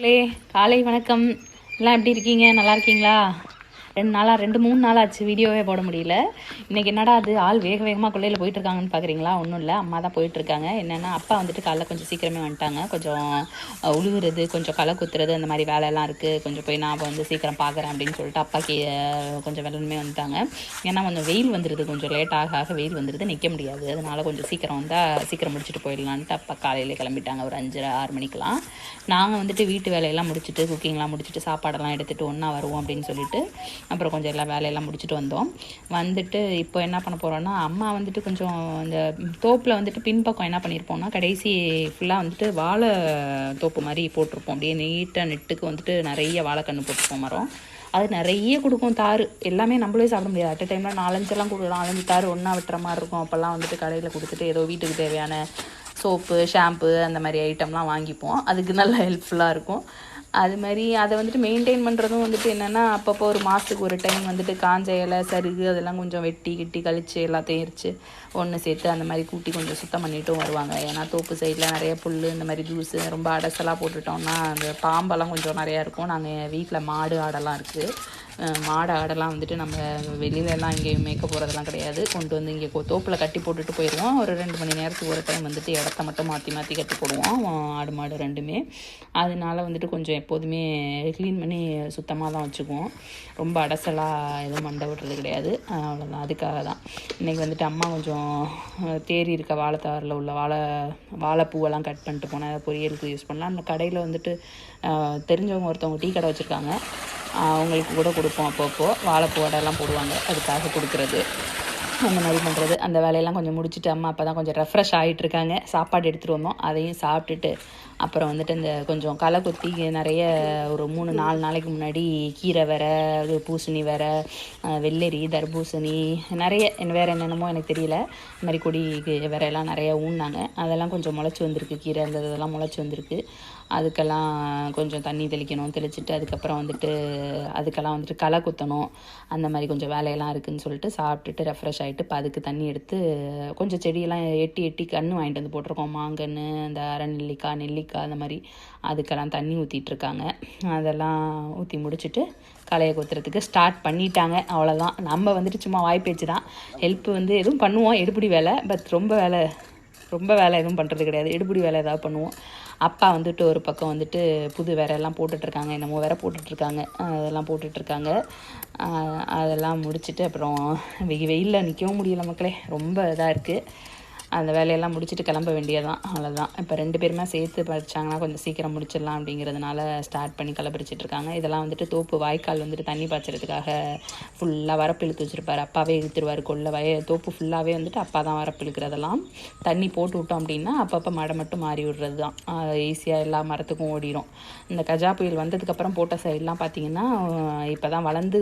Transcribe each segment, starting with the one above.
காலை வணக்கம். எல்லாம் எப்படி இருக்கீங்க? நல்லா இருக்கீங்களா? 2 3 நாளாச்சு வீடியோவே போட முடியல. இன்றைக்கி என்னடா அது ஆள் வேக வேகமாக கொள்ளையில் போயிட்டுருக்காங்கன்னு பார்க்குறீங்களா? ஒன்றும் இல்லை, அம்மா தான் போயிட்டுருக்காங்க. என்னென்னா அப்பா வந்துட்டு காலைல கொஞ்சம் சீக்கிரமே வந்துட்டாங்க. கொஞ்சம் உழுகுறது, கொஞ்சம் களை குத்துறது, அந்த மாதிரி வேலையெல்லாம் இருக்குது. கொஞ்சம் போய் நான் வந்து சீக்கிரம் பார்க்குறேன் அப்படின்னு சொல்லிட்டு அப்பாக்கு கொஞ்சம் வெள்ளனுமே வந்துட்டாங்க. ஏன்னா கொஞ்சம் வெயில் வந்துடுது, கொஞ்சம் லேட் ஆக வெயில் வந்துடுது, நிற்க முடியாது. அதனால் கொஞ்சம் சீக்கிரம் வந்தால் சீக்கிரம் முடிச்சுட்டு போயிடலான்ட்டு அப்பா காலையிலே கிளம்பிட்டாங்க ஒரு 5 6 மணிக்கெலாம். நாங்கள் வந்துட்டு வீட்டு வேலையெல்லாம் முடிச்சுட்டு குக்கிங்லாம் முடிச்சுட்டு சாப்பாடெல்லாம் எடுத்துகிட்டு ஒன்றா வருவோம் அப்படின்னு சொல்லிட்டு அப்புறம் கொஞ்சம் எல்லாம் வேலையெல்லாம் முடிச்சுட்டு வந்தோம். வந்துட்டு இப்போ என்ன பண்ண போகிறோன்னா, அம்மா வந்துட்டு கொஞ்சம் இந்த தோப்பில் வந்துட்டு பின்பக்கம் என்ன பண்ணியிருப்போம்னா, கடைசி ஃபுல்லாக வந்துட்டு வாழை தோப்பு மாதிரி போட்டிருப்போம். அப்படியே நீட்டாக நெட்டுக்கு வந்துட்டு நிறைய வாழைக்கன்று போட்டிருப்போம் மரம். அது நிறைய கொடுக்கும் தார். எல்லாமே நம்மளே சாப்பிட முடியாது. அட் டைமில் 4 கொடுக்கலாம். 4 தார் ஒன்றா விட்டுற மாதிரி இருக்கும். அப்போல்லாம் வந்துட்டு கடையில் கொடுத்துட்டு ஏதோ வீட்டுக்கு தேவையான சோப்பு, ஷாம்பு அந்த மாதிரி ஐட்டம்லாம் வாங்கிப்போம். அதுக்கு நல்லா ஹெல்ப்ஃபுல்லாக இருக்கும். அது மாதிரி அதை வந்துட்டு மெயின்டைன் பண்ணுறதும் வந்துட்டு என்னென்னா, அப்பப்போ ஒரு மாதத்துக்கு ஒரு டைம் வந்துட்டு காஞ்ச இலை, சருகு அதெல்லாம் கொஞ்சம் வெட்டி கிட்டி கழித்து எல்லாத்தையும் எரித்து ஒன்று சேர்த்து அந்த மாதிரி கூட்டி கொஞ்சம் சுத்தம் பண்ணிட்டும் வருவாங்க. ஏன்னா தோப்பு சைடில் நிறைய புல் இந்த மாதிரி ஜூஸு ரொம்ப அடசலாக போட்டுட்டோம்னா அந்த பாம்பெல்லாம் கொஞ்சம் நிறையா இருக்கும். நாங்கள் வீட்டில் மாடு ஆடெல்லாம் இருக்குது. மாடு ஆடெல்லாம் வந்துட்டு நம்ம வெளியிலலாம் எங்கேயும் மேய்க்க போகிறதெல்லாம் கிடையாது. கொண்டு வந்து இங்கே தோப்பில் கட்டி போட்டுட்டு போயிடுவோம். ஒரு 2 மணி நேரத்துக்கு ஒரு டைம் வந்துட்டு இடத்த மட்டும் மாற்றி மாற்றி கட்டி போடுவோம், ஆடு மாடு ரெண்டுமே. அதனால வந்துட்டு கொஞ்சம் எப்போதுமே க்ளீன் பண்ணி சுத்தமாக தான் வச்சுக்குவோம். ரொம்ப அடசலாக எதுவும் மண்டை விடுறது கிடையாது. அவ்வளோதான், அதுக்காக தான் இன்றைக்கி வந்துட்டு அம்மா கொஞ்சம் தேறி இருக்க வாழைத்தாரில் உள்ள வாழைப்பூவெல்லாம் கட் பண்ணிட்டு போனேன். அதை பொரியலுக்கு யூஸ் பண்ணலாம். அந்த கடையில் வந்துட்டு தெரிஞ்சவங்க ஒருத்தவங்க டீ கடை வச்சுருக்காங்க. அவங்களுக்கு கூட கொடுப்போம். அப்பப்போ வாழைப்பூ வடையெல்லாம் போடுவாங்க, அதுக்காக கொடுக்குறது, அந்த மாதிரி பண்ணுறது. அந்த வேலையெல்லாம் கொஞ்சம் முடிச்சுட்டு அம்மா அப்போ தான் கொஞ்சம் ரெஃப்ரெஷ் ஆகிட்டுருக்காங்க. சாப்பாடு எடுத்துகிட்டு வந்தோம், அதையும் சாப்பிட்டுட்டு அப்புறம் வந்துட்டு இந்த கொஞ்சம் களை கொத்தி நிறைய ஒரு 3 4 நாளைக்கு முன்னாடி கீரை வேறு, அது பூசணி வேறு, வெள்ளரி, தர்பூசணி, நிறைய வேறு என்னென்னமோ எனக்கு தெரியல, இந்த மாதிரி கொடி வேறையெல்லாம் நிறைய ஊன்னாங்க. அதெல்லாம் கொஞ்சம் முளைச்சி வந்திருக்கு. கீரை அந்த இதெல்லாம் முளைச்சி வந்திருக்கு. அதுக்கெல்லாம் கொஞ்சம் தண்ணி தெளிக்கணும். தெளிச்சுட்டு அதுக்கப்புறம் வந்துட்டு அதுக்கெல்லாம் வந்துட்டு களை குத்தணும். அந்த மாதிரி கொஞ்சம் வேலையெல்லாம் இருக்குதுன்னு சொல்லிட்டு சாப்பிட்டுட்டு ரெஃப்ரெஷ் ஆகிட்டு இப்போ அதுக்கு தண்ணி எடுத்து கொஞ்சம் செடியெல்லாம் எட்டி கன்று வாங்கிட்டு வந்து போட்டிருக்கோம். மாங்கன்று, இந்த அரநெல்லிக்காய், நெல்லிக்காய், அந்த மாதிரி அதுக்கெல்லாம் தண்ணி ஊற்றிட்டுருக்காங்க. அதெல்லாம் ஊற்றி முடிச்சுட்டு களையை கொத்துறதுக்கு ஸ்டார்ட் பண்ணிட்டாங்க. அவ்வளோதான். நம்ம வந்துட்டு சும்மா வாய்ப்பேச்சு தான். ஹெல்ப் வந்து எதுவும் பண்ணுவோம், எடுபிடி வேலை. பட் ரொம்ப வேலை எதுவும் பண்ணுறது கிடையாது. எடுபிடி வேலை ஏதாவது பண்ணுவோம். அப்பா வந்துட்டு ஒரு பக்கம் வந்துட்டு புது வேறையெல்லாம் போட்டுட்ருக்காங்க, என்னமோ வேற போட்டுட்ருக்காங்க, அதெல்லாம் போட்டுட்ருக்காங்க. அதெல்லாம் முடிச்சுட்டு அப்புறம் வெயிலில் நிற்கவும் முடியல மக்களே, ரொம்ப இதாக இருக்குது. அந்த வேலையெல்லாம் முடிச்சுட்டு கிளம்ப வேண்டியதான். அவ்வளோதான். இப்போ 2 பேருமே சேர்த்து படித்தாங்கன்னா கொஞ்சம் சீக்கிரம் முடிச்சிடலாம் அப்படிங்கிறதுனால ஸ்டார்ட் பண்ணி கிளப்பிச்சிட்ருக்காங்க. இதெல்லாம் வந்துட்டு தோப்பு வாய்க்கால் வந்துட்டு தண்ணி பாய்ச்சறதுக்காக ஃபுல்லாக வரப்பு இழுத்து வச்சுருப்பார். அப்பாவே இழுத்துருவார். தோப்பு ஃபுல்லாகவே வந்துட்டு அப்பா தான் வரப்பு இழுக்கிறதெல்லாம். தண்ணி போட்டு விட்டோம் அப்படின்னா அப்பப்போ மடை மட்டும் மாறி விடுறது தான். ஈஸியாக எல்லா மரத்துக்கும் ஓடிடும். இந்த கஜா புயல் வந்ததுக்கப்புறம் போட்ட சைட்லாம் பார்த்திங்கன்னா இப்போ தான் வளர்ந்து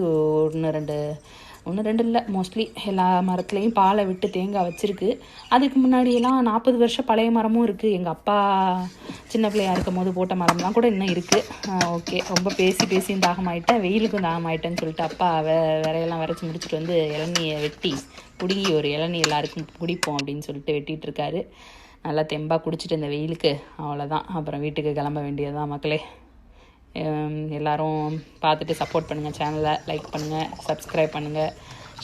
1 2 இல்லை, மோஸ்ட்லி எல்லா மரத்துலேயும் பாலை விட்டு தேங்காய் வச்சுருக்கு. அதுக்கு முன்னாடியெல்லாம் 40 வருஷம் பழைய மரமும் இருக்குது. எங்கள் அப்பா சின்ன பிள்ளையாக இருக்கும் போது போட்ட மரம்லாம் கூட இன்னும் இருக்குது. ஓகே, ரொம்ப பேசியும் தாகமாயிட்டேன், வெயிலுக்கும் தாகமாயிட்டேன்னு சொல்லிட்டு அப்பா விரையெல்லாம் விரைச்சி முடிச்சுட்டு வந்து இளநியை வெட்டி பிடுங்கி ஒரு இளநீ எல்லாருக்கும் குடிப்போம் அப்படின்னு சொல்லிட்டு வெட்டிகிட்டு இருக்காரு. நல்லா தெம்பாக குடிச்சிட்டு இந்த வெயிலுக்கு அவ்வளோதான். அப்புறம் வீட்டுக்கு கிளம்ப வேண்டியதுதான் மக்களே. எல்லோரும் பார்த்துட்டு சப்போர்ட் பண்ணுங்கள். சேனலை லைக் பண்ணுங்கள், சப்ஸ்கிரைப் பண்ணுங்கள்,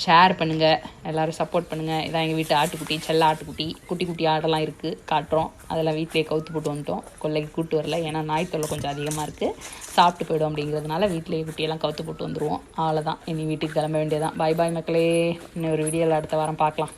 ஷேர் பண்ணுங்கள். எல்லோரும் சப்போர்ட் பண்ணுங்கள். இதான் எங்கள் வீட்டு ஆட்டுக்குட்டி, செல்ல ஆட்டுக்குட்டி. குட்டி ஆடெல்லாம் இருக்குது, காட்டுறோம். அதெல்லாம் வீட்டிலே கவுத்து போட்டு வந்துட்டோம். கொல்லைக்கு கூட்டு வரல, ஏன்னா நாய் தொல்லை கொஞ்சம் அதிகமாக இருக்குது, சாப்பிட்டு போய்டும் அப்படிங்கிறதுனால வீட்டிலேயே குட்டியெல்லாம் கவுத்து போட்டு வந்துடுவோம். அவ்வளோதான். இனி வீட்டுக்கு கிளம்ப வேண்டியதான். பாய் மக்களே. இன்னும் ஒரு வீடியோவில் அடுத்த வாரம் பார்க்கலாம்.